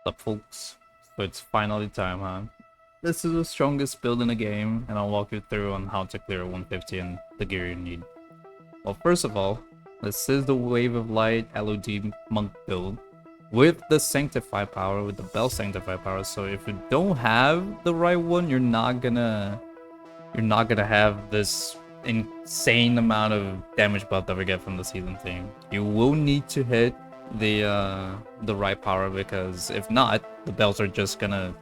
up, folks? So it's finally time, huh? This is the strongest build in the game, and I'll walk you through on how to clear 150 and the gear you need. Well, first of all, this is the Wave of Light LoD monk build with the Sanctify power, with the Bell Sanctify power. So if you don't have the right one, you're not gonna have this insane amount of damage buff that we get from the season thing. You will need to hit the right power, because if not, the bells are just gonna,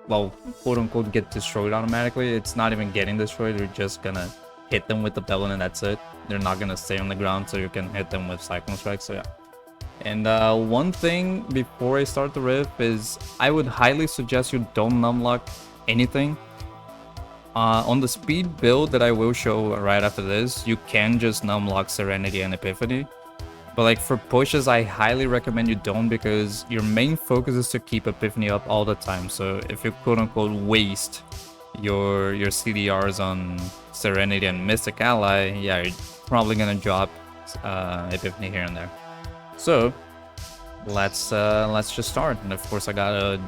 well, quote unquote, get destroyed automatically. It's not even getting destroyed, you're just gonna hit them with the bell and that's it. They're not gonna stay on the ground, so you can hit them with Cyclone Strike. So yeah. And one thing before I start the riff is I would highly suggest you don't numlock anything. On the speed build that I will show right after this, you can just numlock Serenity and Epiphany. But like for pushes, I highly recommend you don't, because your main focus is to keep Epiphany up all the time. So if you quote unquote waste your CDRs on Serenity and Mystic Ally, yeah, you're probably gonna drop Epiphany here and there. So let's just start. And of course I got a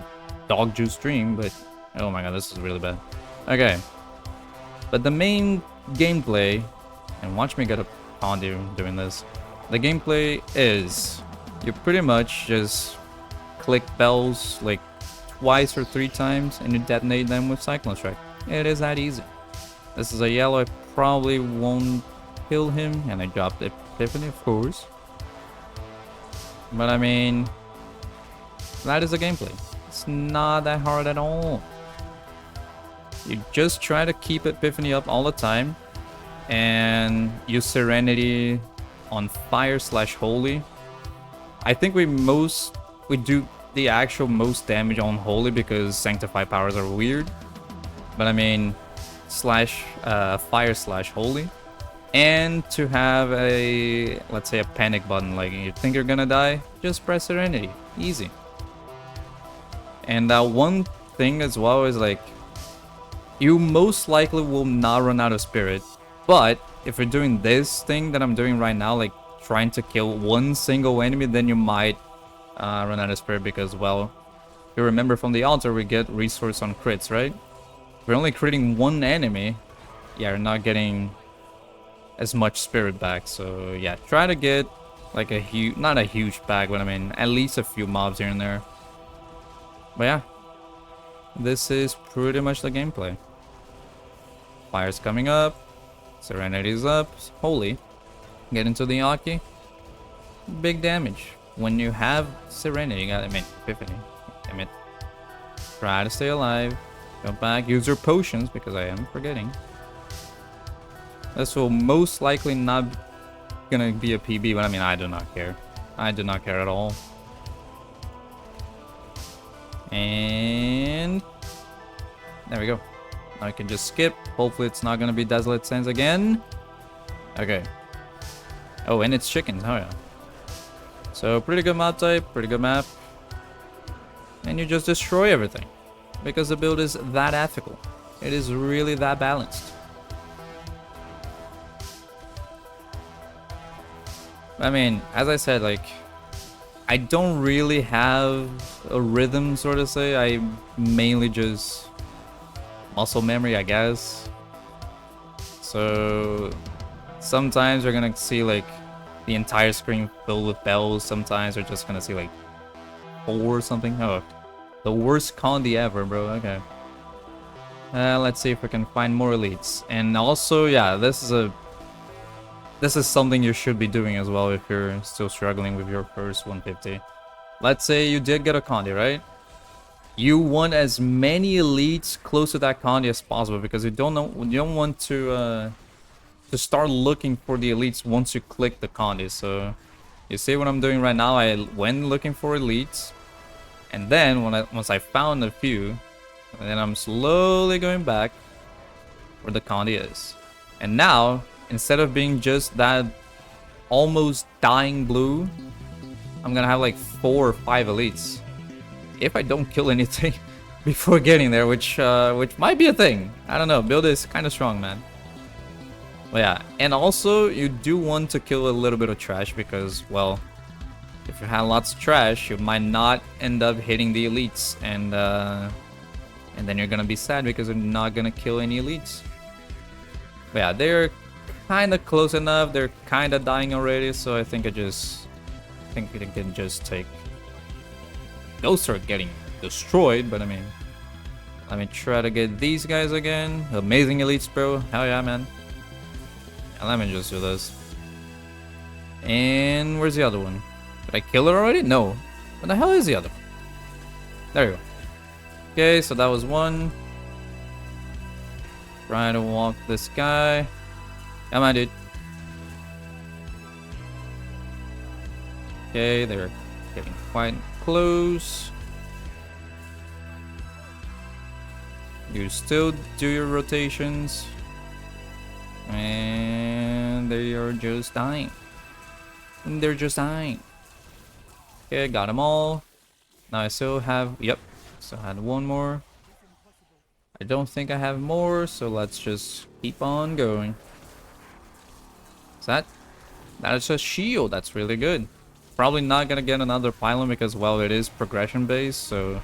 dog juice stream, but oh my god, this is really bad. Okay, but the main gameplay, and watch me get a Pondy doing this. The gameplay is you pretty much just click bells like twice or 3 times and you detonate them with Cyclone Strike. It is that easy. This is a yellow. I probably won't kill him, and I dropped Epiphany, of course. But I mean, that is the gameplay. It's not that hard at all. You just try to keep Epiphany up all the time and use Serenity on Fire/Holy. I think we do the actual most damage on Holy because Sanctify powers are weird. But I mean, Fire/Holy. And to have a, let's say, a panic button, like you think you're gonna die, just press Serenity. Easy. And one thing as well is like, you most likely will not run out of spirit, but if you're doing this thing that I'm doing right now, like trying to kill one single enemy, then you might run out of spirit, because, well, if you remember from the altar, we get resource on crits, right? If you're only critting one enemy, yeah, you're not getting as much spirit back. So yeah, try to get like a huge, not a huge bag, but I mean at least a few mobs here and there. But yeah, this is pretty much the gameplay. Fire's coming up, Serenity's up, Holy, get into the Aki, big damage. When you have Serenity, you got, I mean, Epiphany, damn it. Try to stay alive, go back, use your potions, because I am forgetting. This will most likely not gonna be a PB, but I mean, I do not care. I do not care at all. And there we go. Now I can just skip. Hopefully it's not gonna be Desolate Sands again. Okay. Oh, and it's chickens. Oh yeah. So pretty good map type, pretty good map. And you just destroy everything, because the build is that ethical. It is really that balanced. I mean, as I said, like, I don't really have a rhythm, sort of say. I mainly just muscle memory, I guess. So sometimes you're gonna see like the entire screen filled with bells. Sometimes you're just gonna see like 4 or something. Oh, the worst Condi ever, bro. Okay. Let's see if we can find more elites. And also, yeah, this is something you should be doing as well if you're still struggling with your first 150. Let's say you did get a Condi, right? You want as many elites close to that Condi as possible, because you don't want to start looking for the elites once you click the Condi. So you see what I'm doing right now? I went looking for elites, and then once I found a few, and then I'm slowly going back where the Condi is. And now, instead of being just that almost dying blue, I'm gonna have like 4 or 5 elites. If I don't kill anything before getting there, which might be a thing. I don't know, build is kind of strong, man. But yeah, and also you do want to kill a little bit of trash, because, well, If you have lots of trash, you might not end up hitting the elites, and then you're gonna be sad because you're not gonna kill any elites. But yeah, they're kind of close enough. They're kind of dying already, so I think they can just take. Those are getting destroyed, but I mean, let me try to get these guys again. Amazing elites, bro. Hell yeah, man. And let me just do this. And where's the other one? Did I kill it already? No. What the hell is the other one? There you go. Okay, so that was one. Try to walk this guy. Come on, dude. Okay, they're getting quite close. You still do your rotations. And they are just dying. And they're just dying. Okay, got them all. Now I still have, yep, still had one more. I don't think I have more, so let's just keep on going. Is that is a shield. That's really good. Probably not gonna get another pylon because, well, it is progression based, so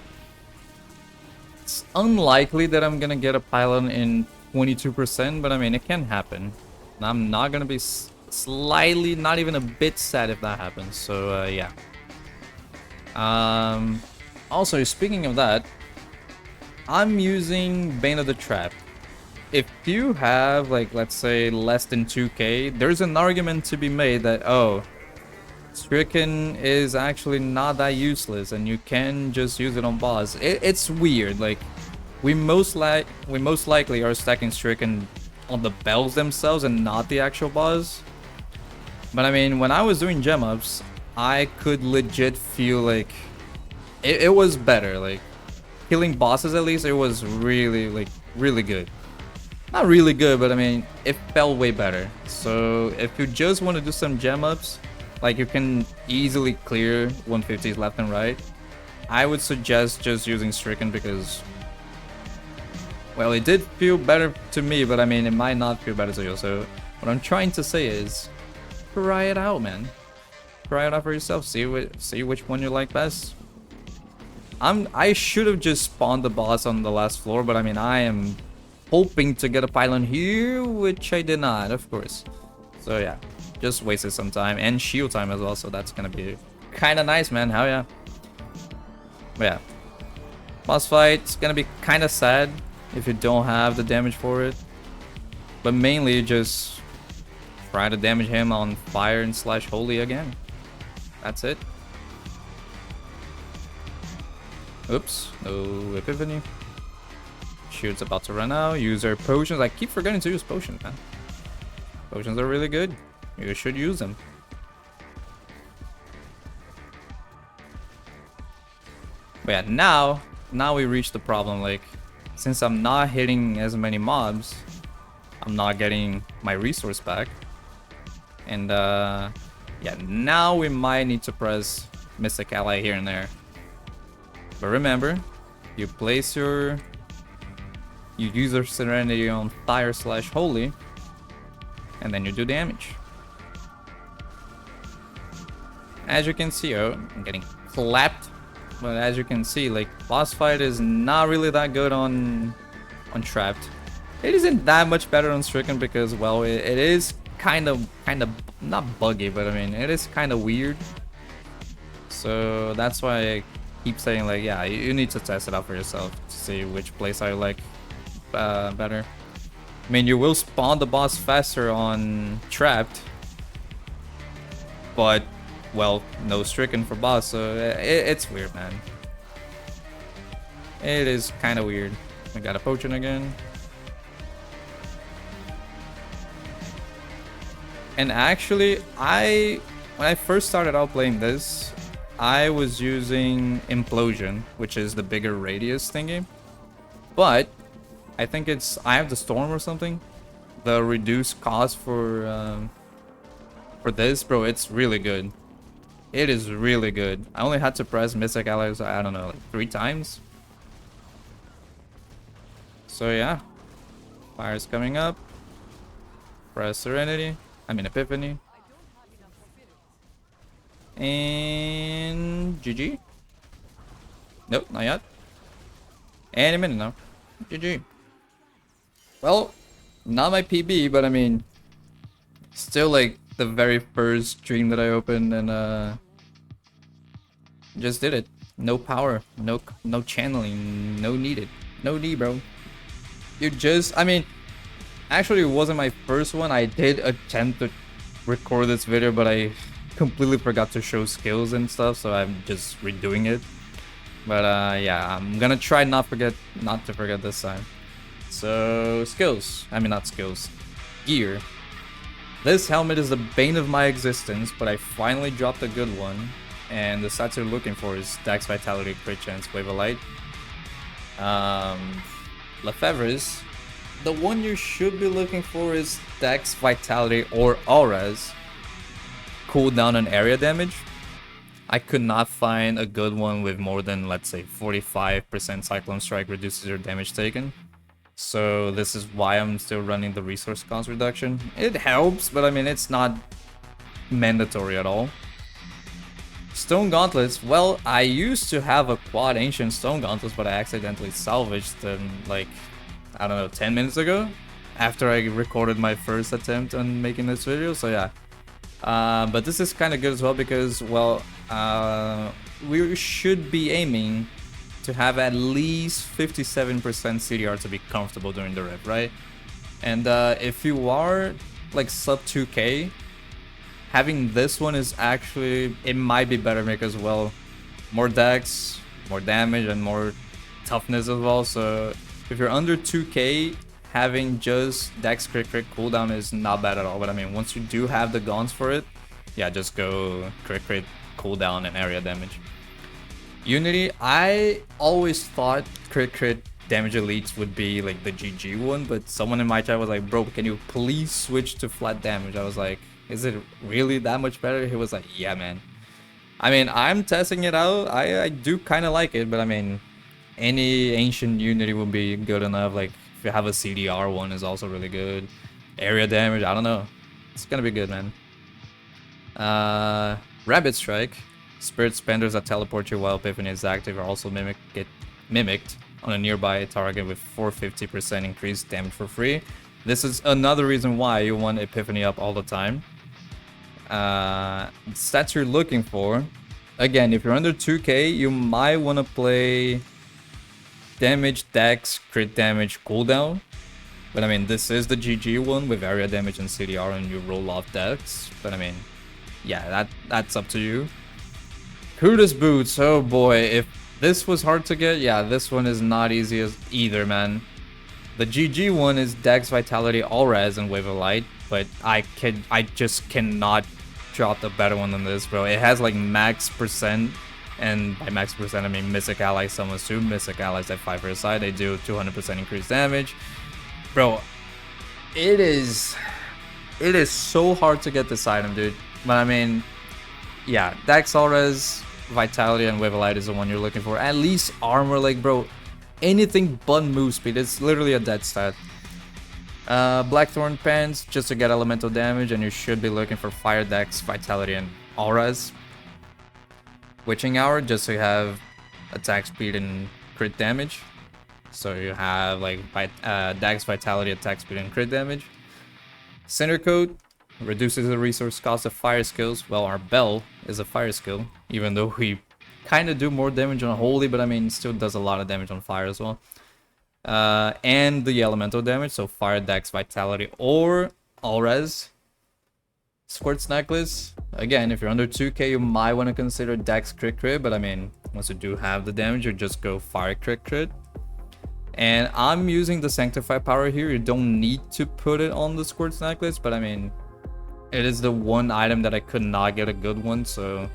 it's unlikely that I'm gonna get a pylon in 22%, but I mean, it can happen. And I'm not gonna be slightly, not even a bit sad if that happens, so yeah. Also, speaking of that, I'm using Bane of the Trap. If you have, like, let's say less than 2k, there's an argument to be made that, oh, Stricken is actually not that useless and you can just use it on boss. It's weird. Like, we most likely are stacking Stricken on the bells themselves and not the actual boss. But I mean, when I was doing gem ups, I could legit feel like it was better. Like, killing bosses, at least, it was really, like, really good. Not really good, but I mean, it felt way better. So if you just want to do some gem ups, like, you can easily clear 150s left and right, I would suggest just using Stricken because, well, it did feel better to me, but I mean, it might not feel better to you. So what I'm trying to say is, try it out, man. Try it out for yourself. See which one you like best. I should have just spawned the boss on the last floor, but I mean, I am hoping to get a pylon here, which I did not, of course. So yeah, just wasted some time and shield time as well, so that's gonna be kind of nice, man. Hell yeah. But yeah, boss fight, it's gonna be kind of sad if you don't have the damage for it, but mainly just try to damage him on fire and slash holy again. That's it. Oops, no epiphany. Shield's about to run out. Use our potions. I keep forgetting to use potions, man. Potions are really good. You should use them. But yeah, now we reach the problem. Like, since I'm not hitting as many mobs, I'm not getting my resource back. And yeah, now we might need to press Mystic Ally here and there. But remember, you place you use your Serenity on fire slash holy, and then you do damage. As you can see, oh, I'm getting clapped. But as you can see, like, boss fight is not really that good on Trapped. It isn't that much better on Stricken because, well, it is kind of not buggy, but I mean, it is kind of weird. So that's why I keep saying, like, yeah, you need to test it out for yourself to see which place I like better. I mean, you will spawn the boss faster on Trapped, but, well, no Stricken for boss, so it's weird, man. It is kind of weird. I got a potion again. And actually, when I first started out playing this, I was using Implosion, which is the bigger radius thingy. But I think I have the Storm or something. The reduced cost for this, bro, it's really good. It is really good. I only had to press Mystic Allies, I don't know, like 3 times. So yeah, fire's coming up. Press Serenity. I mean Epiphany. And GG. Nope, not yet. Any minute now. GG. Well, not my PB, but I mean, still like the very first stream that I opened, and just did it. No power, no channeling, no needed, no need, bro. You just, I mean, actually it wasn't my first one. I did attempt to record this video, but I completely forgot to show skills and stuff, so I'm just redoing it. But yeah, I'm gonna try not to forget this time. So skills, I mean not skills, gear. This helmet is the bane of my existence, but I finally dropped a good one. And the stats you're looking for is Dex, Vitality, Crit Chance, Wave of Light. Lefebvre's, the one you should be looking for is Dex, Vitality, or Auras. Cooldown and area damage. I could not find a good one with more than, let's say, 45% Cyclone Strike reduces your damage taken. So this is why I'm still running the resource cost reduction. It helps, but I mean, it's not mandatory at all. Stone Gauntlets, well, I used to have a quad ancient Stone Gauntlets, but I accidentally salvaged them, like, I don't know, 10 minutes ago? After I recorded my first attempt on making this video, so yeah. But this is kind of good as well because, well, we should be aiming to have at least 57% CDR to be comfortable during the rep, right? And if you are, like, sub 2k, having this one is actually, it might be better because, well, more dex, more damage, and more toughness as well. So if you're under 2k, having just dex crit cooldown is not bad at all. But I mean, once you do have the gaunts for it, yeah, just go crit cooldown and area damage. Unity, I always thought crit damage elites would be like the GG one, but someone in my chat was like, bro, can you please switch to flat damage? I was like, is it really that much better? He was like, yeah, man. I mean, I'm testing it out. I do kind of like it, but I mean, any ancient Unity will be good enough. Like, if you have a CDR one, is also really good. Area damage, I don't know. It's gonna be good, man. Rabbit Strike. Spirit Spenders that teleport you while Epiphany is active are also mimicked on a nearby target with 450% increased damage for free. This is another reason why you want Epiphany up all the time. Stats you're looking for. Again, if you're under 2k, you might want to play damage, dex, crit damage, cooldown. But I mean, this is the GG one with area damage and CDR, and you roll off dex. But I mean, yeah, that's up to you. Kudos Boots, oh boy, if this was hard to get, yeah, this one is not easy as either, man. The GG one is Dex, Vitality, All-Res, and Wave of Light, but I just cannot drop a better one than this, bro. It has like max percent, and by max percent I mean Mystic Allies summons too. Mystic Allies at 5 per side, they do 200% increased damage. Bro, it is so hard to get this item, dude. But I mean, yeah, Dex, All-Res, Vitality, and Wave of Light is the one you're looking for. At least armor, like, bro, anything but move speed. It's literally a dead stat. Blackthorn Pants, just to get elemental damage, and you should be looking for Fire, Dex, Vitality, and Auras. Witching Hour, just so you have attack speed and crit damage. So you have, like, Dex, Vitality, attack speed, and crit damage. Cinder Coat reduces the resource cost of fire skills. Well, our Bell is a fire skill, even though we kind of do more damage on Holy, but I mean, still does a lot of damage on fire as well. And the elemental damage, so Fire, Dex, Vitality, or All-Res. Squirt's Necklace, again, if you're under 2k, you might want to consider Dex crit, but I mean, once you do have the damage, you just go Fire crit. And I'm using the Sanctify power here. You don't need to put it on the Squirt's Necklace, but I mean, it is the one item that I could not get a good one, so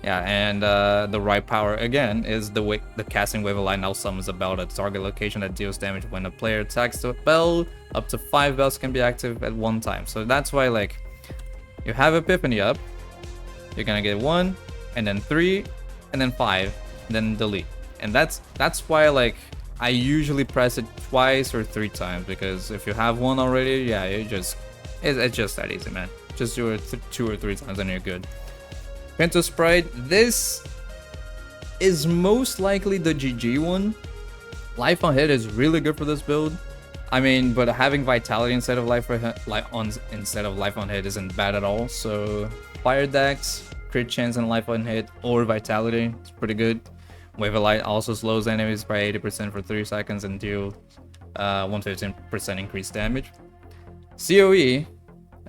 yeah. And the right power again is the casting Wave of Light now summons a bell at target location that deals damage when a player attacks the bell. Up to 5 bells can be active at one time, so that's why, like, you have Epiphany up, you're gonna get 1, and then 3, and then 5, and then delete. And that's why, like, I usually press it twice or 3 times, because if you have one already, yeah, it's just that easy, man. Just do it 2 or 3 times and you're good. Pinto Sprite, this is most likely the GG one. Life on hit is really good for this build. I mean, but having vitality instead of life on hit isn't bad at all. So fire dex, crit chance and life on hit or vitality, it's pretty good. Wave of Light also slows enemies by 80% for 3 seconds and deals 115% increased damage. COE,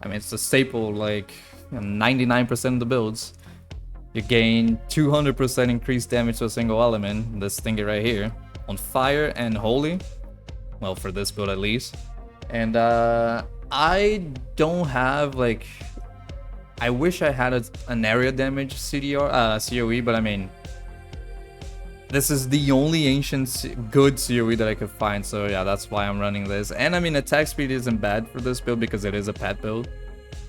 I mean, it's a staple, like 99% of the builds. You gain 200% increased damage to a single element, this thingy right here, on fire and holy. Well, for this build at least. And I don't have, like, I wish I had an area damage COE, but I mean, this is the only ancient good COE that I could find, so yeah, that's why I'm running this. And I mean, attack speed isn't bad for this build because it is a pet build.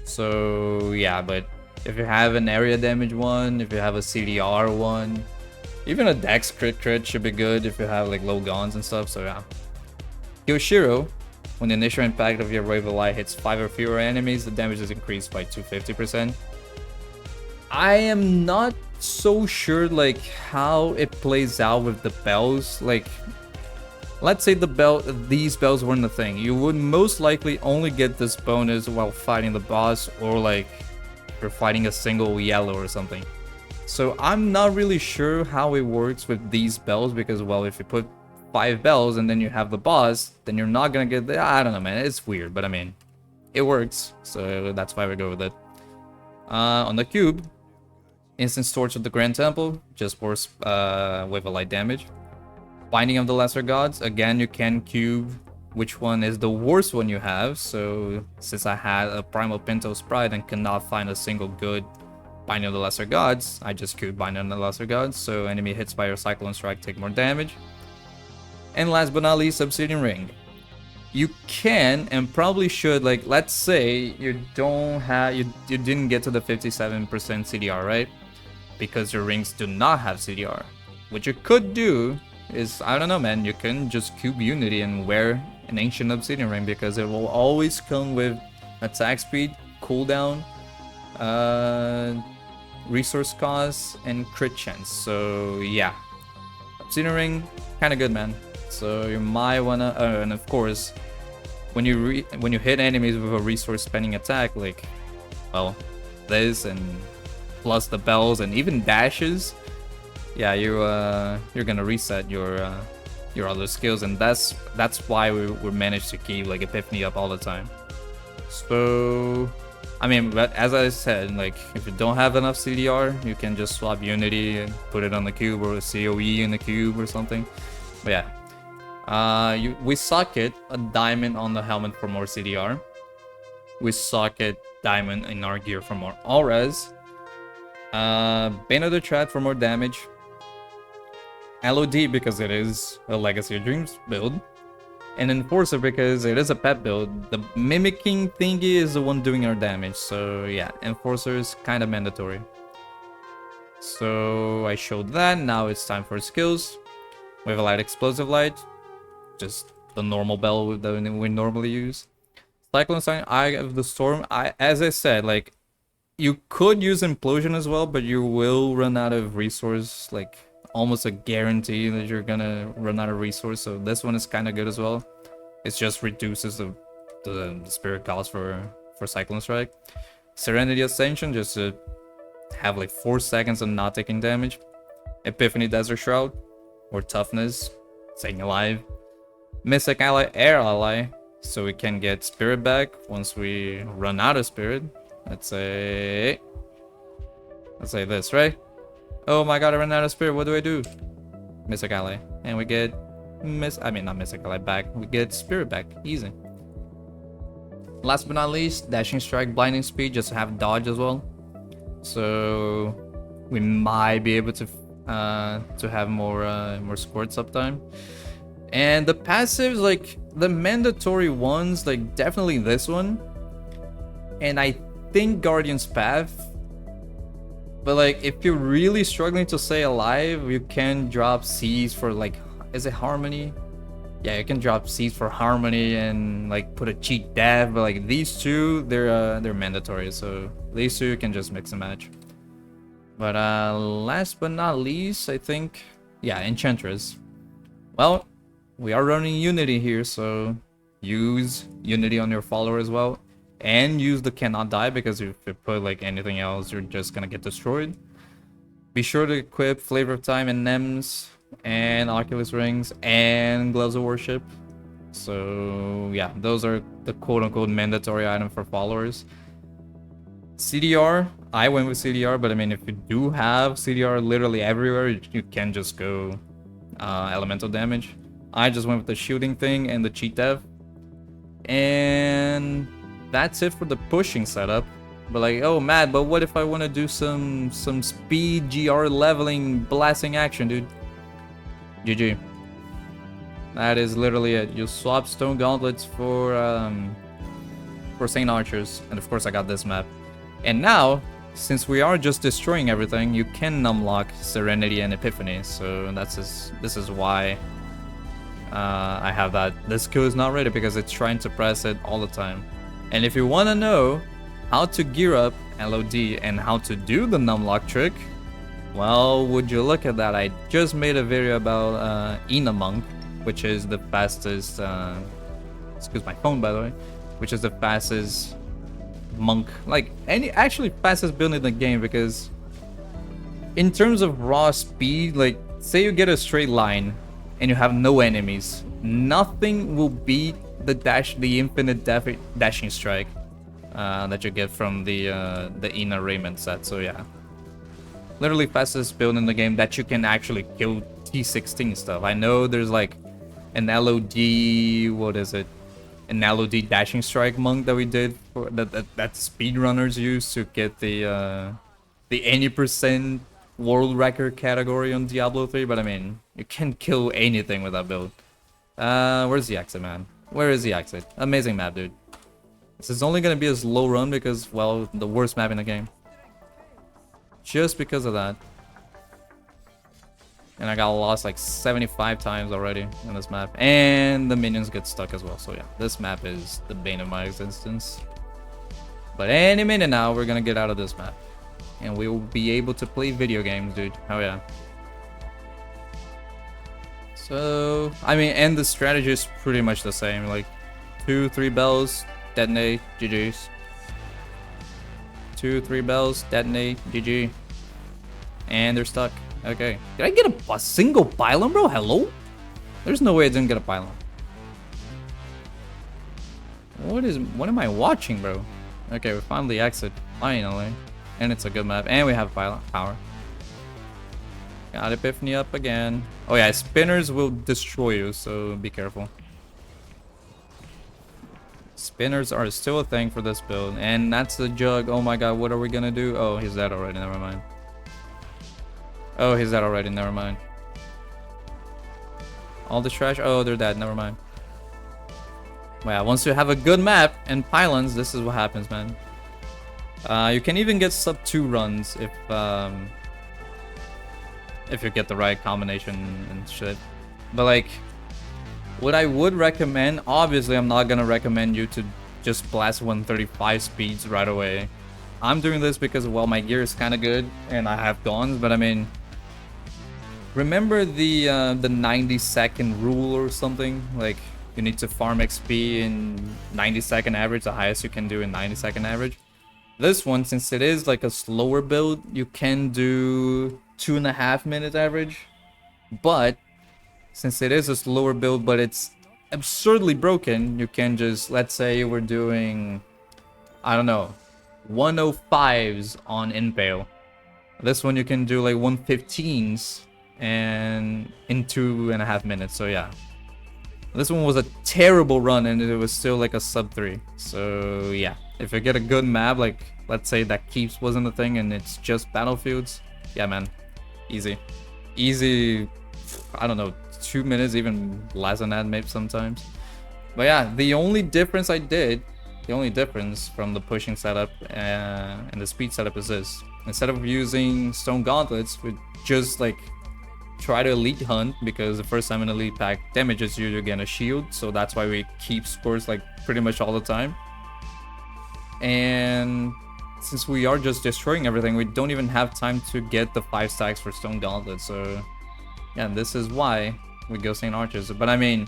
So yeah, but if you have an area damage one, if you have a CDR one, even a dex crit should be good if you have like low guns and stuff, so yeah. Kyoshiro, when the initial impact of your Wave of Light hits 5 or fewer enemies, the damage is increased by 250%. I am not so sure like how it plays out with the bells. Like, let's say these bells weren't a thing. You would most likely only get this bonus while fighting the boss, or like you're fighting a single yellow or something. So I'm not really sure how it works with these bells, because well, if you put 5 bells and then you have the boss, then you're not gonna get the, I don't know, man, it's weird, but I mean, it works, so that's why we go with it. On the cube, instant Torch of the Grand Temple, just worse with a light damage. Binding of the Lesser Gods, again, you can cube which one is the worst one you have. So since I had a Primal Pinto Sprite and cannot find a single good Binding of the Lesser Gods, I just cube Binding of the Lesser Gods, so enemy hits by your Cyclone Strike take more damage. And last but not least, Obsidian Ring. You can and probably should, like, let's say you don't have, you didn't get to the 57% CDR, right? Because your rings do not have CDR. What you could do is, I don't know, man, you can just cube Unity and wear an Ancient Obsidian Ring, because it will always come with attack speed, cooldown, resource cost, and crit chance. So yeah, Obsidian Ring, kind of good, man. So you might wanna, and of course, when you hit enemies with a resource spending attack, like, well, this and plus the bells and even dashes, yeah, you're gonna reset your other skills, and that's why we managed to keep like Epiphany up all the time. So I mean, but as I said, like, if you don't have enough CDR, you can just swap Unity and put it on the cube, or COE in the cube or something. But yeah. We socket a diamond on the helmet for more CDR. We socket diamond in our gear for more all-res. Bane of the Tread for more damage. LoD because it is a Legacy of Dreams build. And Enforcer because it is a pet build. The mimicking thingy is the one doing our damage. So yeah, Enforcer is kind of mandatory. So I showed that. Now it's time for skills. We have a light explosive light. Just the normal bell that we normally use. Cyclone Sign, Eye of the Storm. As I said, like, you could use Implosion as well, but you will run out of resource. Like, almost a guarantee that you're gonna run out of resource. So this one is kind of good as well. It just reduces the spirit cost for Cyclone Strike. Serenity Ascension, just to have like 4 seconds of not taking damage. Epiphany Desert Shroud, or Toughness, staying alive. Mystic Ally, Air Ally, so we can get spirit back once we run out of spirit. Let's say this, right? Oh my god, I ran out of spirit, what do I do? Mystic Ally, and we get not Mystic Ally back, we get spirit back, easy. Last but not least, Dashing Strike, Blinding Speed, just to have dodge as well. So we might be able to have more squirts uptime. And the passives, like the mandatory ones, like definitely this one, and I think Guardian's Path. But like, if you're really struggling to stay alive, you can drop Seas for, like, is it Harmony? Yeah, you can drop Seas for Harmony and like put a cheat death. But like these two, they're mandatory. So these two you can just mix and match. But last but not least, I think, yeah, Enchantress. Well, we are running Unity here, so use Unity on your follower as well. And use the cannot die, because if you put like anything else, you're just gonna get destroyed. Be sure to equip Flavor of Time and NEMS and Oculus Rings and Gloves of Worship. So yeah, those are the quote-unquote mandatory item for followers. CDR, I went with CDR, but I mean, if you do have CDR literally everywhere, you can just go elemental damage. I just went with the shooting thing and the cheat dev. And that's it for the pushing setup. But like, oh Matt, but what if I want to do some speed GR leveling blasting action, dude? GG. That is literally it. You swap stone gauntlets for Saint Archers, and of course I got this map. And now, since we are just destroying everything, you can numlock Serenity and Epiphany. So this is why I have that. This skill is not ready because it's trying to press it all the time. And if you want to know how to gear up LoD and how to do the numlock trick, well, would you look at that? I just made a video about Ina Monk, which is the fastest, excuse my phone by the way, which is the fastest monk, like actually fastest build in the game, because in terms of raw speed, like say you get a straight line and you have no enemies, nothing will beat the infinite dashing strike that you get from the Ina Raymond set. So yeah, literally fastest build in the game that you can actually kill T16 stuff. I know there's like an LoD, what is it? An LoD dashing strike monk that we did for that speedrunners use to get the 80% world record category on Diablo 3, but I mean, you can kill anything with that build. Where's the exit, man? Where is the exit? Amazing map, dude. This is only gonna be a slow run because, well, the worst map in the game. Just because of that. And I got lost like 75 times already in this map. And the minions get stuck as well. So yeah, this map is the bane of my existence. But any minute now, we're gonna get out of this map. And we will be able to play video games, dude. Oh yeah. So, I mean, and the strategy is pretty much the same. Like, 2-3 bells, detonate, GG's. 2-3 bells, detonate, GG. And they're stuck. Okay. Did I get a single pylon, bro? Hello? There's no way I didn't get a pylon. What am I watching, bro? Okay, we found the exit. Finally. And it's a good map. And we have pylon power. Got Epiphany up again. Oh yeah, spinners will destroy you, so be careful. Spinners are still a thing for this build. And that's the jug. Oh my god, what are we gonna do? Oh, he's dead already. Never mind. Oh, he's dead already. Never mind. All the trash. Oh, they're dead. Never mind. Well, yeah, once you have a good map and pylons, this is what happens, man. You can even get sub 2 runs if you get the right combination and shit. But like, what I would recommend, obviously I'm not gonna recommend you to just blast 135 speeds right away. I'm doing this because, well, my gear is kind of good and I have guns, but I mean, remember the 90-second rule or something? Like, you need to farm XP in 90-second average, the highest you can do in 90-second average. This one, since it is like a slower build, you can do 2.5 minutes average. But since it is a slower build, but it's absurdly broken, you can just, let's say we're doing, I don't know, 105s on Impale. This one you can do like 115s and in 2.5 minutes. So yeah, this one was a terrible run and it was still like a sub 3. So yeah, if you get a good map, like let's say that keeps wasn't a thing and it's just battlefields, yeah man, easy. I don't know, 2 minutes, even less than that maybe sometimes. But yeah, the only difference from the pushing setup and the speed setup is this. Instead of using stone gauntlets, we just like try to elite hunt, because the first time an elite pack damages you, you get a shield. So that's why we keep scores like pretty much all the time. And since we are just destroying everything, we don't even have time to get the 5 stacks for Stone Gauntlet. So yeah, this is why we go Saint Archers. But I mean,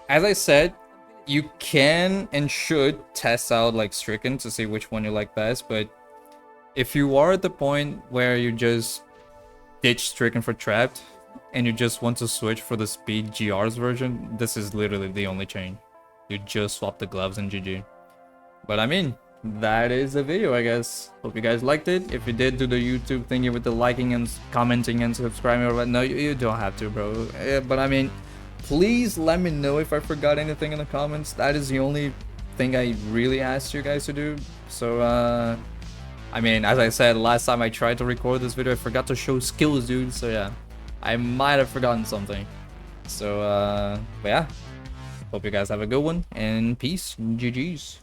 as I said, you can and should test out like Stricken to see which one you like best. But if you are at the point where you just ditch Stricken for Trapped and you just want to switch for the Speed GR's version, this is literally the only change. You just swap the gloves and GG. But I mean, that is the video, I guess. Hope you guys liked it. If you did, do the YouTube thingy with the liking and commenting and subscribing or what. No, you don't have to, bro. But I mean, please let me know if I forgot anything in the comments. That is the only thing I really asked you guys to do. So, I mean, as I said, last time I tried to record this video, I forgot to show skills, dude. So yeah, I might have forgotten something. So, but yeah. Hope you guys have a good one, and peace. GG's.